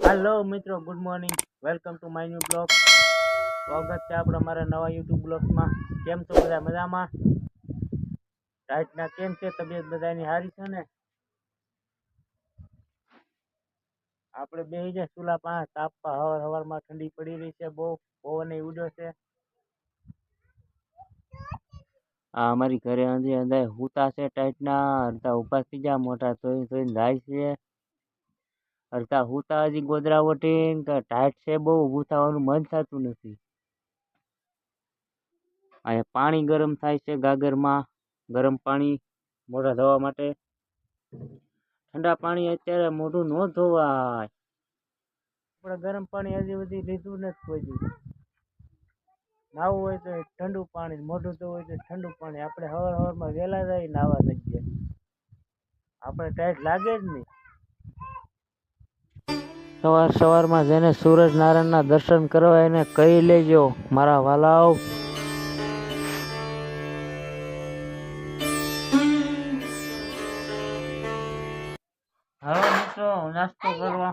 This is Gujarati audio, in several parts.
हेलो मित्रों, good morning. Welcome to my new blog. स्वागत है आपड़ा मारा नवा यूट्यूब ब्लॉग में। केम छो बधा मजा में? रातना केम छे? तबियत बधानी हारी छे ने? आपणे बेही जा चूला पास तापा हવાર में ठंडी पड़ी रही है। बहु पवन उड्यो छे। आ हमारी घरे अंदर अंदर हुता छे टाइटना अड़ता उभा थी जा मोटा तो जाय छे। अड़ता हुता हजी गोदरा वटीन का टाइट छे। बहु ऊभું થવાનું मन थતું નથી। आ पानी गरम थाय छे गागर में। गरम पानी मोढा धोवा माटे। ठंडा पानी अत्यारे मोढું न धोवाय। આપણે ગરમ પાણી હજી સુધી લીધું નથી કોઈ દી। નાવું હોય તો ઠંડુ પાણી, મોઢું ધોવું હોય તો ઠંડુ પાણી। આપણે હવારમાં વહેલા જાય નાવા નથી। આપણે ટાઈટ લાગે જ નહીં। સવાર में जेने सूरज नारायण दर्शन करवा एने कही लेजो मारा वालाओ। हेलो मित्रों, नास्तो करवा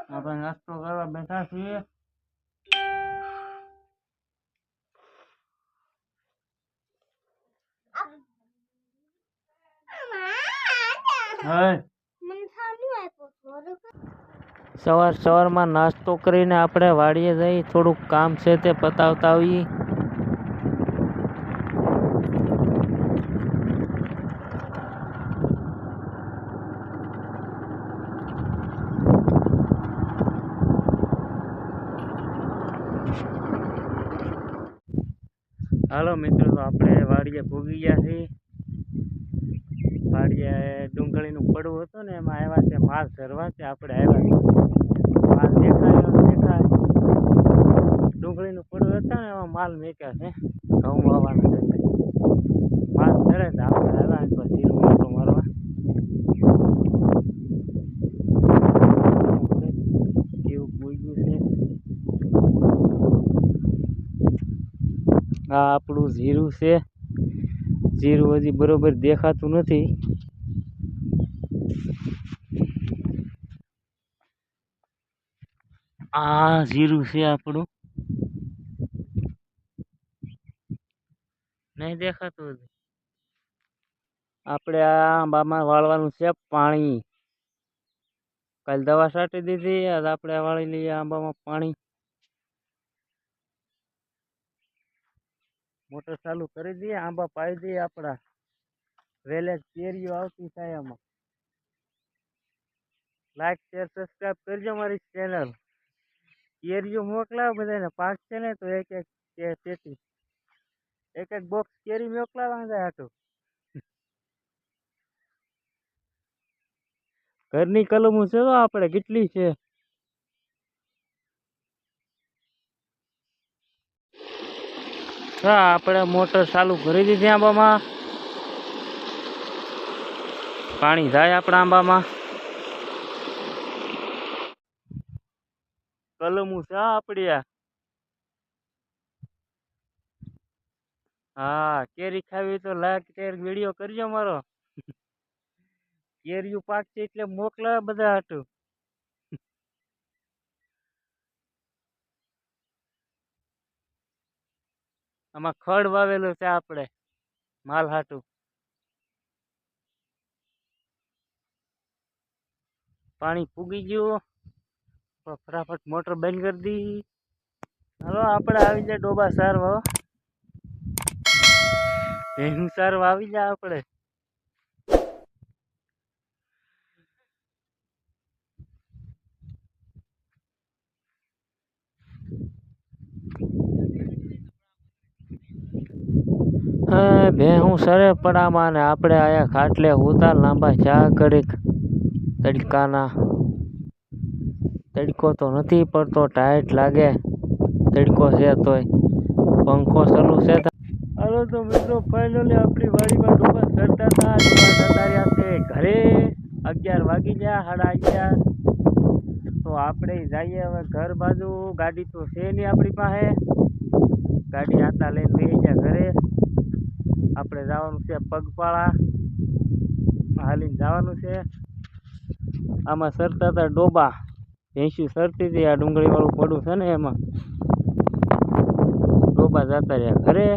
આપણે નાસ્તો કરવા બેઠા છીએ। सवार में नास्तो करीने આપણે વાડીએ જઈ થોડુંક કામ છે તે પતાવતા આવીએ। હાલો મિત્રો, તો આપણે વાડીએ ભૂગી ગયા છીએ। વાડીએ ડુંગળીનું પડવું હતું ને એમાં આવ્યા છે માલ ધરવા છે। આપણે આવ્યા માલ દેખાય ડુંગળીનું પડવું હતા ને એમાં માલ મેક્યા છે। ઘઉં વાવવાના છે માલ ધરે તો આપણે આવ્યા પછી મોટો મારવા। કેવું ભૂગ્યું છે આ આપણું જીરું છે। जीरू हजी बरोबर देखातुं नथी। आ जीरू से आपणुं नहीं देखातुं। आपणे आ आंबामां वाळवानुं छे पाणी। काल दवा छांटी दीधी, आज आपणे वाळी लईए आंबामां पाणी। मोटर चालू करी दीए, आंबा पाई दीए आपड़ा। वेले केरीओ आवती थाय आमां। लाइक शेर सब्सक्राइब करजो मारी चेनल। केरीओ मोकलाव बधाने पाक छे ने तो एक एक पेटी एक एक बॉक्स केरी मोकलावा जाय हाटू। घरनी कलमो छे तो आपणे કેટલી છે। આપણે મોટર ચાલુ કરી દીધી આંબામાં। પાણી જાય આપણા આંબામાં। કલમું છે આપણી આ। હા, કેરી ખાવી તો લાઈક શેર વિડિયો કરજો મારો। કેરીયું પાક છે એટલે મોકલા બધા હાટુ। આમાં ખડ વાવેલું છે આપણે માલ હાટુ। पानी फूगी गयो, फटाफट मोटर बंद कर दी। हलो आपणे आवी जा डोबा सारवा। भेणुं सारवा आवी जा आपणे। भेहूं सरे पड़ामां ने आपणे आया खाटले हुता लांबा चा घड़ीक तड़काना। तड़को तो नहीं पड़तो, टाइट लागे। तड़को है तो पंखो चालू है। हेलो तो मित्रों, फाइनली अपनी वाड़ी में डोबा करता था। डोबा जता रह्या छे घरे। 11 वागी गया, 11:30। तो आपणे जाइए हवे घर बाजू। गाड़ी तो है नहीं अपनी पासे। गाड़ी आता लईने बेही गया घरे। આપણે જવાનું છે પગપાળા, હાલીને જવાનું છે। આમાં સરતા હતા ડોબા, ભેંસું સરતી હતી આ ડુંગળી વાળું પડું છે ને એમાં ડોબા જતા રહ્યા ઘરે.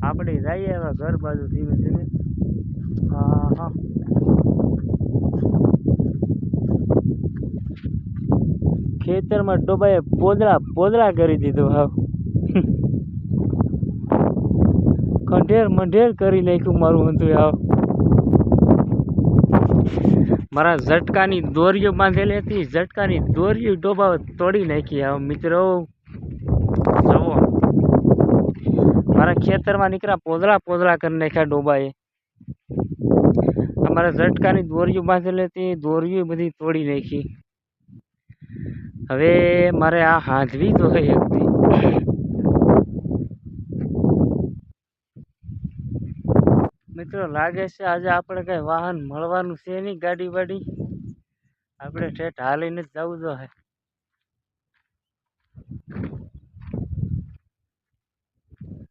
આપણે જઈએ હવે ઘર બાજુ ધીમે ધીમે. હા હા ખેતરમાં ડોબાએ પોદરા કરી દીધું. હાવ ખંડેર મંઢેર કરી નાખ્યું મારું હતું. હાવ મારા ઝટકાની દોરીઓ બાંધેલી હતી, ઝટકાની દોરીઓ ડોબા તોડી નાખી. હાવ મિત્રો જવો, મારા ખેતરમાં નીકળ્યા પોદરા કરી નાખ્યા ડોબાએ. અમારા ઝટકાની દોરીઓ બાંધેલી હતી, દોરીઓ બધી તોડી નાખી. હવે મારે આ હાંધવી તો હોય એકથી. મિત્રો લાગે છે આજે આપણે કઈ વાહન મળવાનું છે નહીં, ગાડી વાડી. આપણે ઠેઠ હાલીને જ જવું જોઈએ.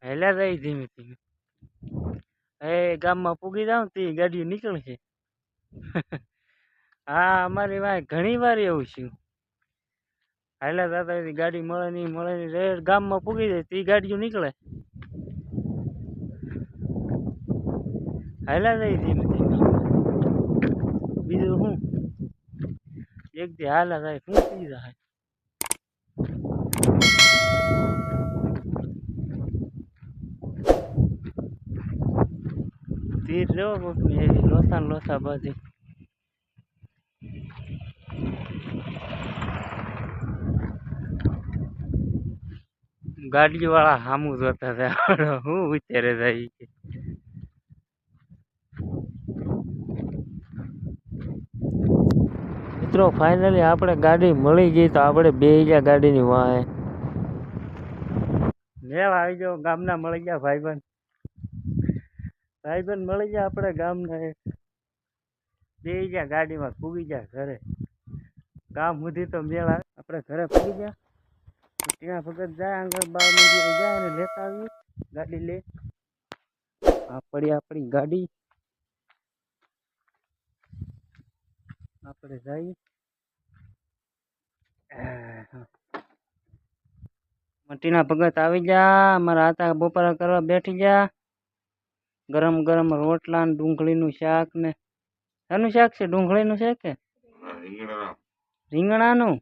હેલા જાય ધીમે ધીમે. એ ગામમાં પૂગી જાવ તો ગાડીઓ નીકળશે. હા અમારી વાય ઘણી વાર એવું છે. હાલા જતા હોય ગાડી મળે નહીં ગામમાં પૂગી જાય તો ગાડીઓ નીકળે. હાલા જાય ધીમે ધીમે. બીજું શું, એક દી હાલા જાય શું થઈ જાય. તીર લેવો કોકની એવી લોસા બધી. ગાડીઓ વાળા સામું જોતા હતા. હું વિચારે જાય. મિત્રો ફાઇનલી આપણે ગાડી મળી ગઈ તો આપણે બે ગયા ગાડીની વાહે. મેળ આવી ગયો, ગામના મળી ગયા ભાઈબંધ મળી ગયા આપણે ગામના. બે ગયા ગાડીમાં પૂગી ગયા ઘરે. ગામ સુધી તો મેળ આવે. આપણે ઘરે પૂગી ગયા. ત્યાં ભગત જાય આંગણ બાર મંદિરે જાય અને લેતા આવી ગાડી લે. આ પડી આપણી ગાડી, આપણે જઈએ. મટીના ભગત આવી ગયા. અમારા હાથા બપોરા કરવા બેઠી ગયા. ગરમ ગરમ રોટલા ને ડુંગળીનું શાક ને. શાનું શાક છે? ડુંગળીનું શાક કે રીંગણાનું?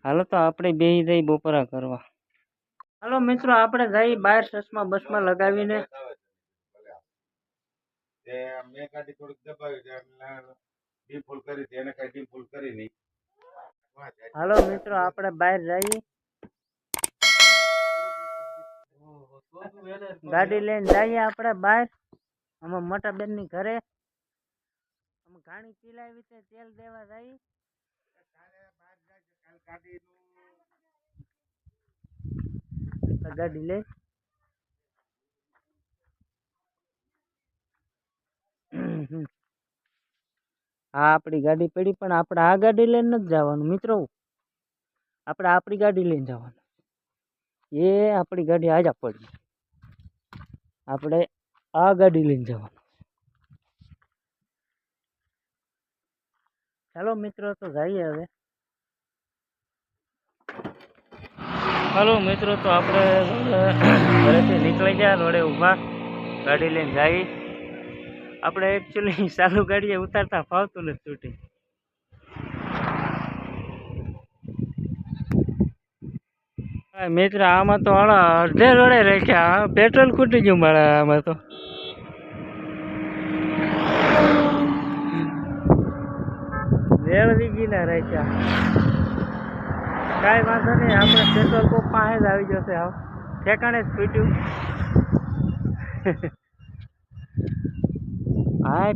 હાલો તો આપણે બેસી જઈ બપોરા કરવા. હાલો મિત્રો આપણે જઈ બહાર ચશ્મા બસમાં લગાવીને. હાલો મિત્રો આપણે બહાર જઈએ, ગાડી લઈને જઈએ આપણે બહાર. અમે મોટા બેન ની ઘરે અમે ઘાણી પીલાવી છે, તેલ દેવા જઈએ. ગાડી લે. હા આપણી ગાડી પડી, પણ આપણે આ ગાડી લઈને નથી જવાનું મિત્રો. આપણે આપણી ગાડી લઈને જવાનું. એ આપણી ગાડી આજા પડી, આપણે આ ગાડી લઈને જવાનું. ચાલો મિત્રો તો જઈએ હવે. હાલો મિત્રો તો આપણે ઘરેથી નીકળી ગયા, રોડે ઊભા ગાડી લઈને જઈએ. આપણે એકચ્યુઅલી ચાલુ ગાડીએ ઉતારતા ફાવતું નથી છૂટી. મિત્ર આમાં તો અડધે રોડે રાખ્યા, પેટ્રોલ ખૂટી ગયું મારે આમાં તો. રેલવી ગીલા રાખ્યા. કાંઈ વાંધો નહીં, આપણે પેટ્રોલ પંપ પાસે જ આવી જશે. હાવ ઠેકાણે જ ફૂટ્યું. હા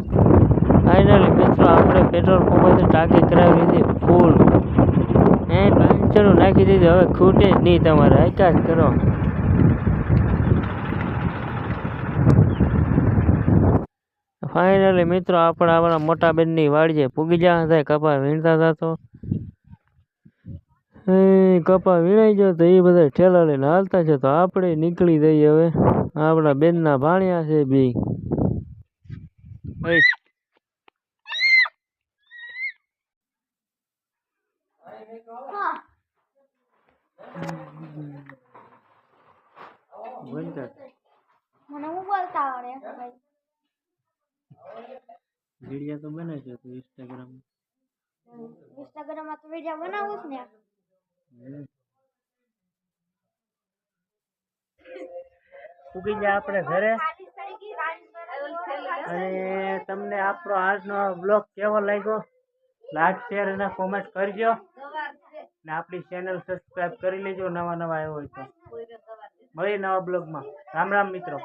ફાઇનલી મિત્રો આપણે પેટ્રોલ પંપથી ટાંકી કરાવી લીધી ફૂલ. પાંચસોનું નાખી દીધું. હવે ખૂટે જ નહીં, તમારે આકાશ કરો. ફાઇનલી મિત્રો આપણે આપણા મોટા બેનની વાડીએ પૂગી ગયા હતા. કપા વીણતા હતા તો કપા વીણાઈ ગયો તો એ બધા ઠેલા લઈને હાલતા છે. તો આપણે નીકળી જઈએ હવે. આપણા બેનના ભાણિયા છે બે. બોલ કર મને હું બોલતા આવડે ભાઈ વિડીયો તો બને છે તો ઇન્સ્ટાગ્રામ ઇન્સ્ટાગ્રામમાં તો વિડીયો બનાવું જ ને ઉગી જાય આપણે ઘરે અને તમને આપણો આજનો બ્લોગ કેવો લાગ્યો લાઈક શેર અને કોમેન્ટ કરજો ને આપણી ચેનલ સબસ્ક્રાઇબ કરી લેજો નવા આવ્યો હોય તો મળીએ નવા બ્લોગમાં રામ રામ મિત્રો